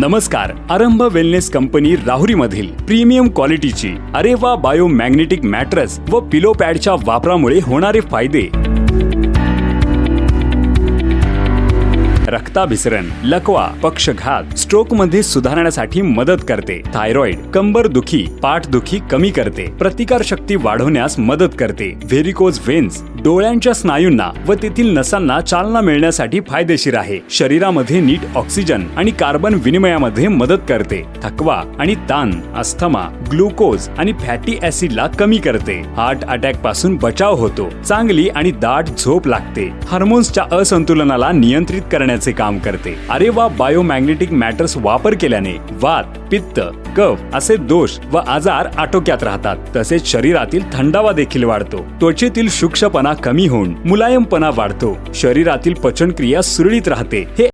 नमस्कार. आरंभ wellness company Rahuri मधील प्रीमियम क्वालिटीची अरेवा बायो मॅग्नेटिक मॅट्रेस व पिलो पॅडच्या वापरामुळे होणारे फायदे. रक्ताभिसरण, लकवा, पक्षघात, स्ट्रोक मध्ये सुधारण्यासाठी मदत करते. थायरॉइड, कंबर दुखी, पाठ दुखी कमी करते. प्रतिकार शक्ती वाढवण्यास मदत करते. व्हेरिकोज व्हेन्स, डोळ्यांच्या स्नायूंना व तेथील नसांना चालना मिळण्यासाठी फायदेशीर आहे. शरीरामध्ये नीट ऑक्सिजन आणि कार्बन विनिमयामध्ये मदत करते. थकवा आणि ताण, अस्थमा, ग्लुकोज आणि फॅटी ऍसिडला कमी करते. हार्ट अटॅक पासून बचाव होतो. चांगली आणि दाट झोप लागते. हार्मोन्सच्या असंतुलनाला नियंत्रित करण्याचे काम करते. अरेवा बायोमॅग्नेटिक मॅट्रेस वापर केल्याने वात, पित्त, कफ असे दोष व आजार आटोक्यात राहतात. तसेच शरीरातील थंडावा देखील वाढतो. त्वचेतील शुष्कपणा कमी होऊन मुलायमपणा वाढतो. शरीरातील पचनक्रिया सुरळीत राहते. हे